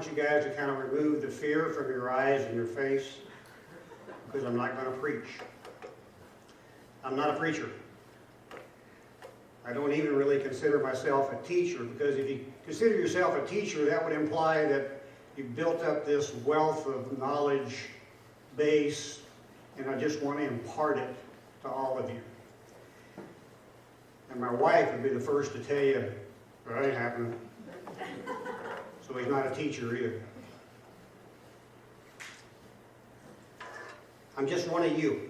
want you guys to kind of remove the fear from your eyes and your face, because I'm not going to preach. I'm not a preacher. I don't even really consider myself a teacher, because if you consider yourself a teacher, that would imply that you've built up this wealth of knowledge base, and I just want to impart it to all of you. And my wife would be the first to tell you, that ain't happening. So he's not a teacher either. I'm just one of you.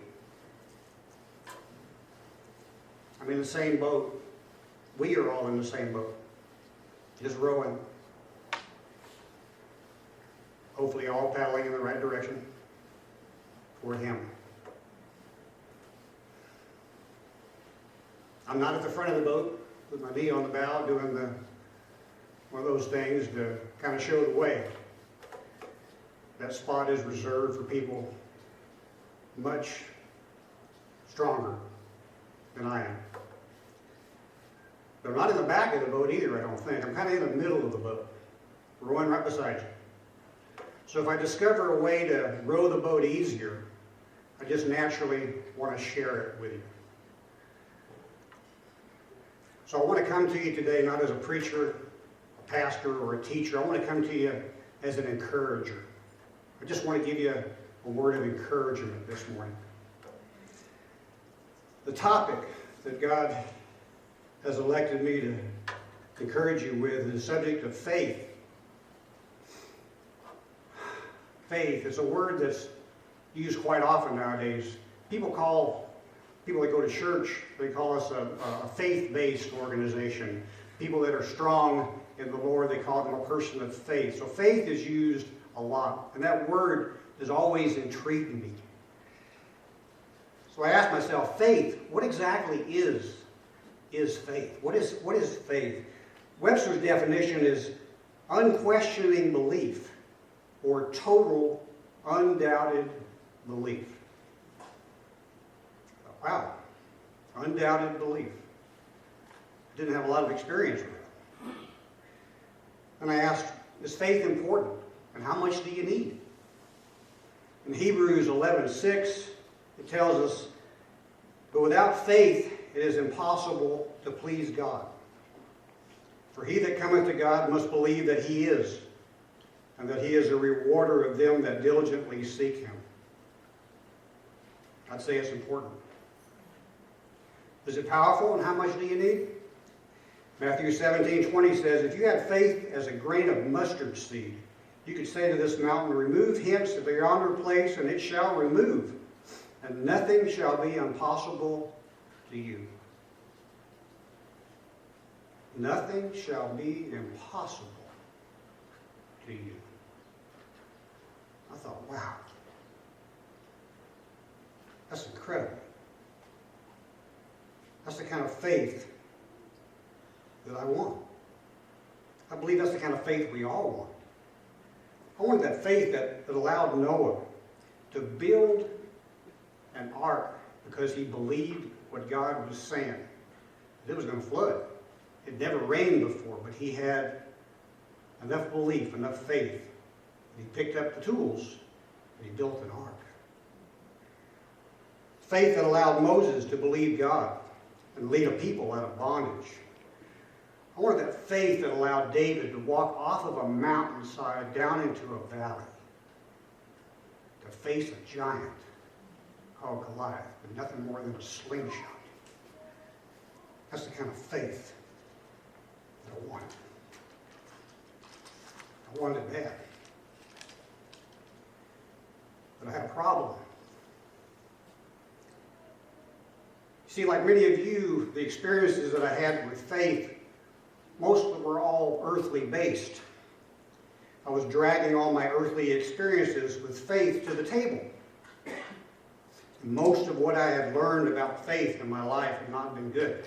I'm in the same boat. We are all in the same boat. Just rowing. Hopefully all paddling in the right direction toward him. I'm not at the front of the boat with my knee on the bow doing one of those things to kind of show the way. That spot is reserved for people much stronger than I am. But I'm not in the back of the boat either, I don't think. I'm kind of in the middle of the boat, rowing right beside you. So if I discover a way to row the boat easier, I just naturally want to share it with you. So I want to come to you today not as a preacher, a pastor, or a teacher. I want to come to you as an encourager. I just want to give you a word of encouragement this morning. The topic that God has elected me to encourage you with is the subject of faith. Faith is a word that's used quite often nowadays. People that go to church, they call us a faith-based organization. People that are strong in the Lord, they call them a person of faith. So faith is used a lot, and that word has always intrigued me. So I asked myself, faith, what exactly is faith? What is faith? Webster's definition is unquestioning belief or total, undoubted belief. Wow, undoubted belief. Didn't have a lot of experience with it. And I asked, is faith important? And how much do you need? In Hebrews 11:6, it tells us, but without faith it is impossible to please God. For he that cometh to God must believe that he is, and that he is a rewarder of them that diligently seek him. I'd say it's important. Is it powerful, and how much do you need? Matthew 17:20 says, if you had faith as a grain of mustard seed, you could say to this mountain, remove hence to yonder place, and it shall remove, and nothing shall be impossible to you. Nothing shall be impossible to you. I thought, wow, that's incredible. That's the kind of faith that I want. I believe that's the kind of faith we all want. I wanted that faith that allowed Noah to build an ark because he believed what God was saying. It was going to flood. It never rained before, but he had enough belief, enough faith. He picked up the tools and he built an ark. Faith that allowed Moses to believe God and lead a people out of bondage. I wanted that faith that allowed David to walk off of a mountainside down into a valley to face a giant called Goliath with nothing more than a slingshot. That's the kind of faith that I wanted. I wanted it bad. But I had a problem. See, like many of you, the experiences that I had with faith, most of them were all earthly based. I was dragging all my earthly experiences with faith to the table. And most of what I had learned about faith in my life had not been good.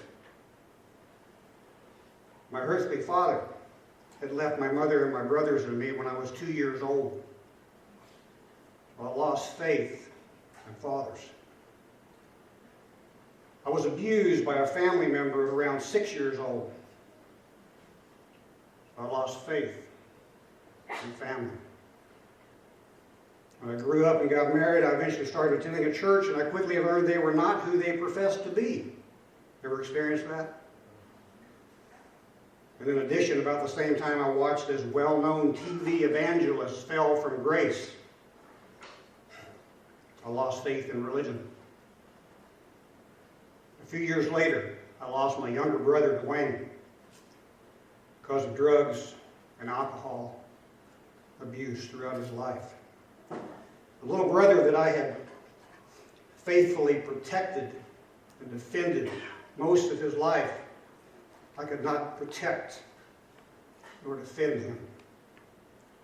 My earthly father had left my mother and my brothers and me when I was 2 years old. I lost faith in fathers. I was abused by a family member around 6 years old. I lost faith and family. When I grew up and got married, I eventually started attending a church, and I quickly learned they were not who they professed to be. Ever experienced that? And in addition, about the same time, I watched as well-known TV evangelists fell from grace. I lost faith in religion. A few years later, I lost my younger brother, Dwayne, because of drugs and alcohol abuse throughout his life. The little brother that I had faithfully protected and defended most of his life, I could not protect nor defend him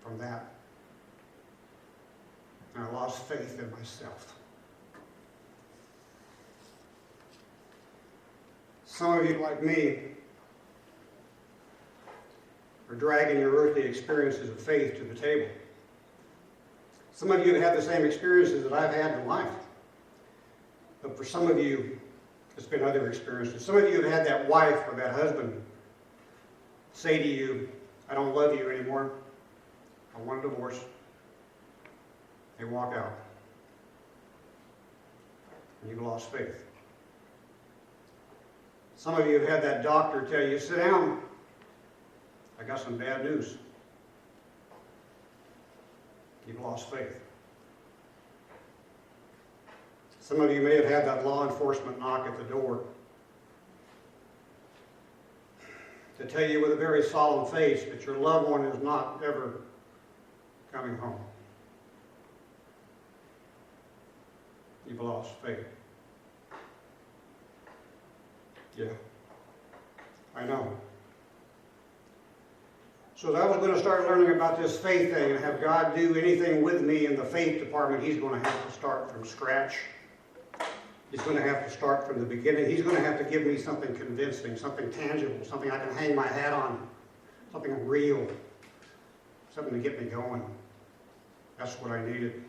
from that. And I lost faith in myself. Some of you, like me, are dragging your earthly experiences of faith to the table. Some of you have had the same experiences that I've had in life. But for some of you, it's been other experiences. Some of you have had that wife or that husband say to you, I don't love you anymore. I want a divorce. They walk out. And you've lost faith. Some of you have had that doctor tell you, sit down. I got some bad news. You've lost faith. Some of you may have had that law enforcement knock at the door to tell you with a very solemn face that your loved one is not ever coming home. You've lost faith. Yeah, I know. So as I was going to start learning about this faith thing and have God do anything with me in the faith department, He's going to have to start from scratch. He's going to have to start from the beginning. He's going to have to give me something convincing, something tangible, something I can hang my hat on, something real, something to get me going. That's what I needed.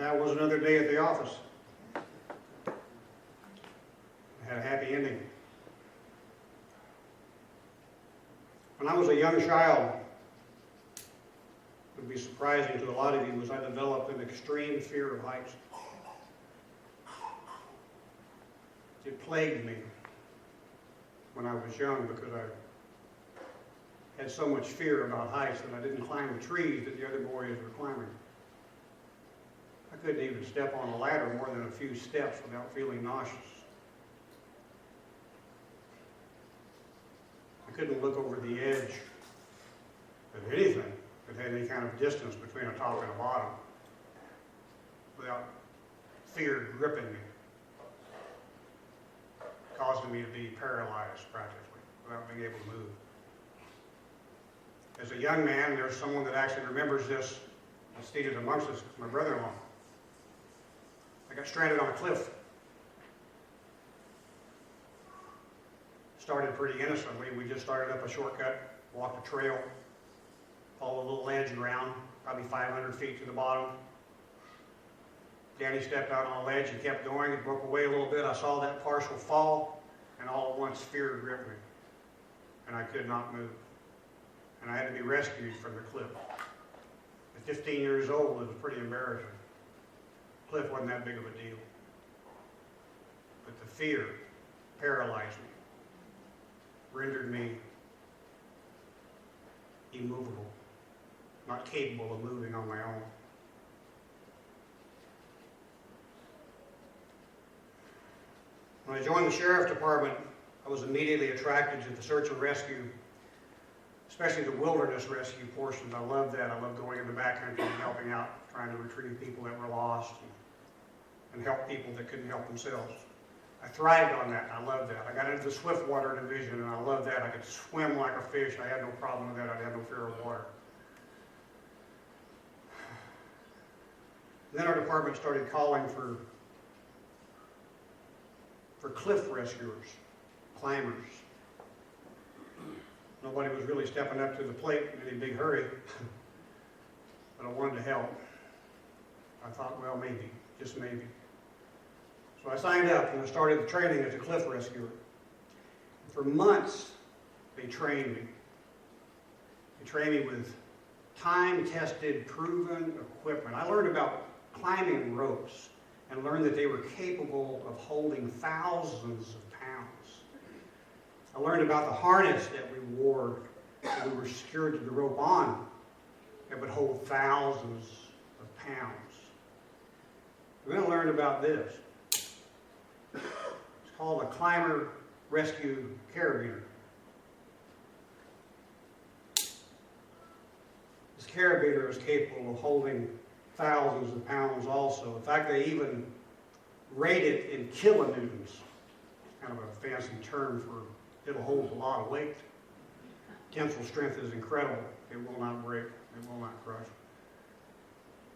that was another day at the office. I had a happy ending. When I was a young child, it would be surprising to a lot of you, was I developed an extreme fear of heights. It plagued me when I was young because I had so much fear about heights that I didn't climb the trees that the other boys were climbing. I couldn't even step on a ladder more than a few steps without feeling nauseous. I couldn't look over the edge of anything that had any kind of distance between a top and a bottom without fear gripping me, causing me to be paralyzed practically without being able to move. As a young man, there's someone that actually remembers this and seated amongst us, my brother-in-law. I got stranded on a cliff. Started pretty innocently. We just started up a shortcut, walked a trail, followed a little ledge around, probably 500 feet to the bottom. Danny stepped out on a ledge and kept going. It broke away a little bit. I saw that partial fall, and all at once fear gripped me, and I could not move. And I had to be rescued from the cliff. At 15 years old, it was pretty embarrassing. The cliff wasn't that big of a deal. But the fear paralyzed me, rendered me immovable, not capable of moving on my own. When I joined the sheriff's department, I was immediately attracted to the search and rescue, especially the wilderness rescue portions. I love that. I love going in the backcountry and helping out, trying to retrieve people that were lost and help people that couldn't help themselves. I thrived on that. I loved that. I got into the swiftwater division, and I loved that. I could swim like a fish. I had no problem with that. I had no fear of water. Then our department started calling for cliff rescuers, climbers. Nobody was really stepping up to the plate in any big hurry, but I wanted to help. I thought, well, maybe, just maybe. So I signed up and I started the training as a cliff rescuer. For months, they trained me. They trained me with time-tested, proven equipment. I learned about climbing ropes and learned that they were capable of holding thousands of pounds. I learned about the harness that we wore that we were secured to the rope on that would hold thousands of pounds. And then I learned about this. It's called a climber rescue carabiner. This carabiner is capable of holding thousands of pounds also. In fact, they even rate it in kilonewtons. Kind of a fancy term for it'll hold a lot of weight. Tensile strength is incredible. It will not break. It will not crush.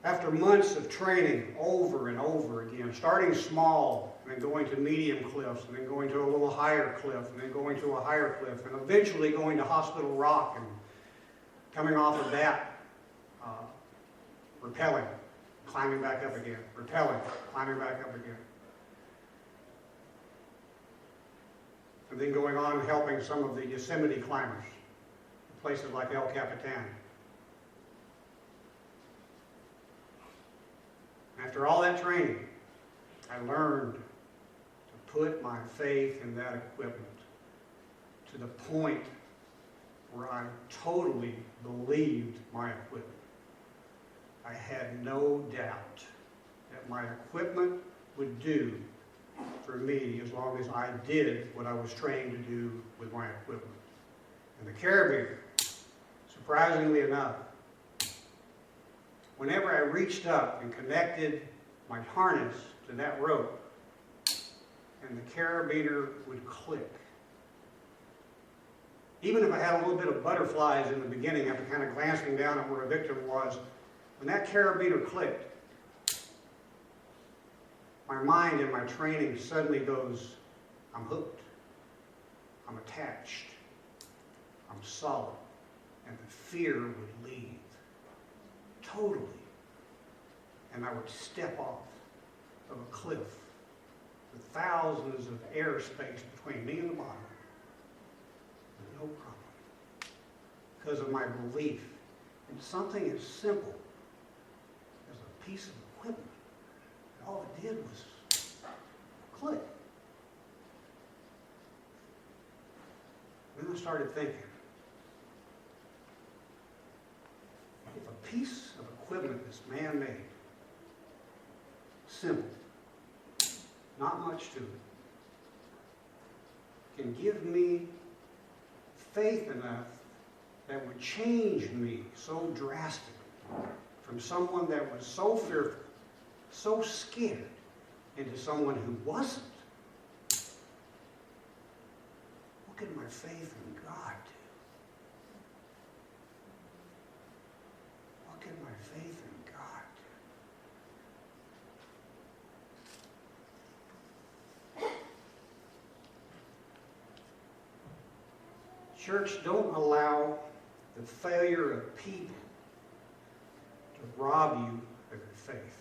After months of training over and over again, starting small, and then going to medium cliffs, and then going to a little higher cliff, and then going to a higher cliff, and eventually going to Hospital Rock, and coming off of that, rappelling, climbing back up again, rappelling, climbing back up again. And then going on and helping some of the Yosemite climbers, places like El Capitan. After all that training, I learned to put my faith in that equipment to the point where I totally believed my equipment. I had no doubt that my equipment would do for me as long as I did what I was trained to do with my equipment. And the carabiner, surprisingly enough, whenever I reached up and connected my harness to that rope, and the carabiner would click. Even if I had a little bit of butterflies in the beginning after kind of glancing down at where a victim was, when that carabiner clicked, my mind and my training suddenly goes, I'm hooked, I'm attached, I'm solid, and the fear would leave. Totally. and I would step off of a cliff with thousands of airspace between me and the bottom. No problem. Because of my belief in something as simple as a piece of equipment. All it did was click. Then I started thinking, if a piece of equipment is man-made, simple, not much to it, can give me faith enough that would change me so drastically from someone that was so fearful, so scared, into someone who wasn't. What could my faith in God do? What could my faith in God do? Church, don't allow the failure of people to rob you of your faith.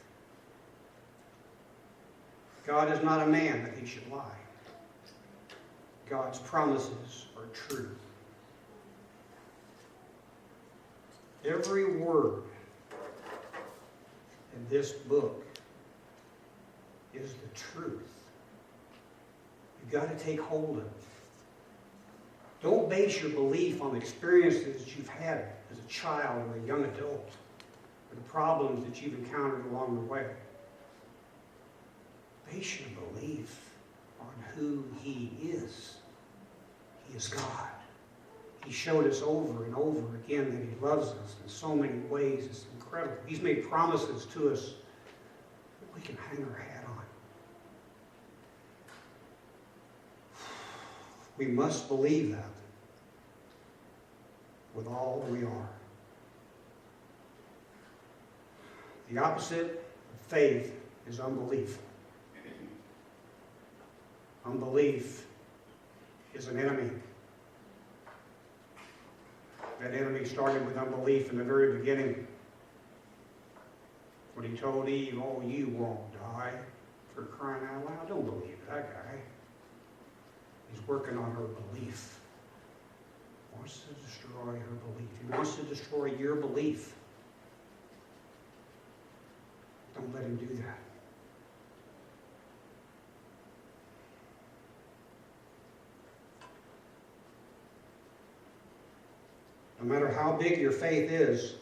God is not a man that he should lie. God's promises are true. Every word in this book is the truth. You've got to take hold of it. Don't base your belief on the experiences that you've had as a child or a young adult, or the problems that you've encountered along the way. Base your belief on who he is. He is God. He showed us over and over again that he loves us in so many ways. It's incredible. He's made promises to us that we can hang our hat on. We must believe that with all we are. The opposite of faith is unbelief. Unbelief is an enemy. That enemy started with unbelief in the very beginning. When he told Eve, oh, you won't die, for crying out loud. Don't believe that guy. He's working on her belief. He wants to destroy her belief. He wants to destroy your belief. Don't let him do that. No matter how big your faith is,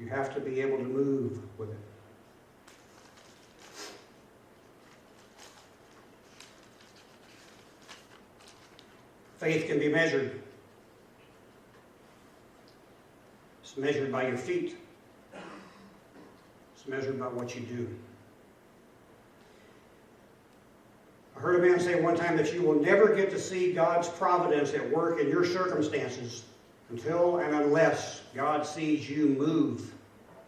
you have to be able to move with it. Faith can be measured. It's measured by your feet. It's measured by what you do. I heard a man say one time that you will never get to see God's providence at work in your circumstances until and unless God sees you move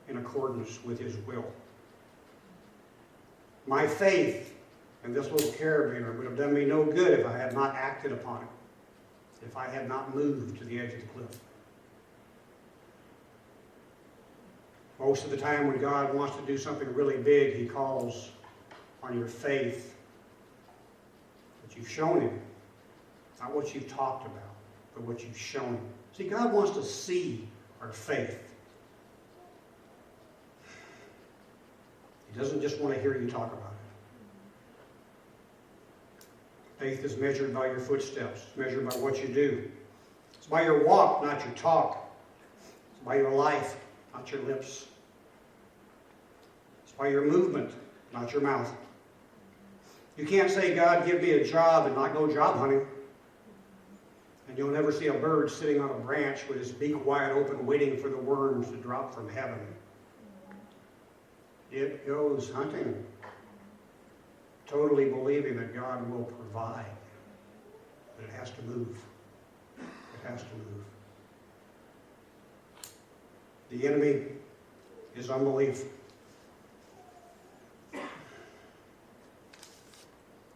in accordance with his will. My faith in this little carabiner would have done me no good if I had not acted upon it, if I had not moved to the edge of the cliff. Most of the time when God wants to do something really big, he calls on your faith that you've shown him. Not what you've talked about, but what you've shown him. See, God wants to see our faith. He doesn't just want to hear you talk about it. Faith is measured by your footsteps. It's measured by what you do. It's by your walk, not your talk. It's by your life, not your lips. It's by your movement, not your mouth. You can't say, God, give me a job, and not go job hunting. And you'll never see a bird sitting on a branch with his beak wide open waiting for the worms to drop from heaven. It goes hunting, totally believing that God will provide. But it has to move. It has to move. The enemy is unbelief.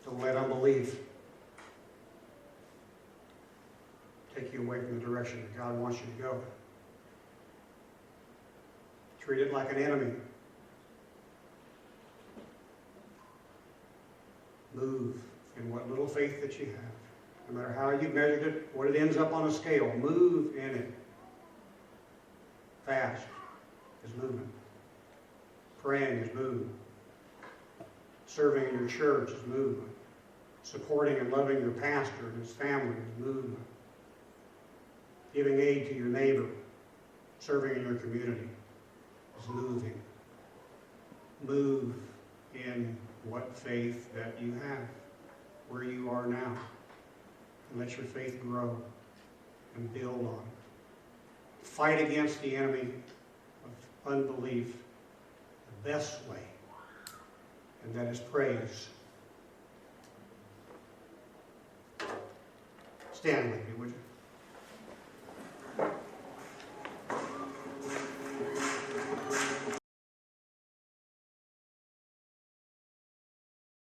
Don't let unbelief take you away from the direction that God wants you to go. Treat it like an enemy. Move in what little faith that you have. No matter how you measured it, what it ends up on a scale, move in it. Fast is movement. Praying is movement. Serving in your church is movement. Supporting and loving your pastor and his family is movement. Giving aid to your neighbor, serving in your community is moving. Move in what faith that you have, where you are now. And let your faith grow and build on it. Fight against the enemy of unbelief the best way, and that is praise. Stand with me, would you?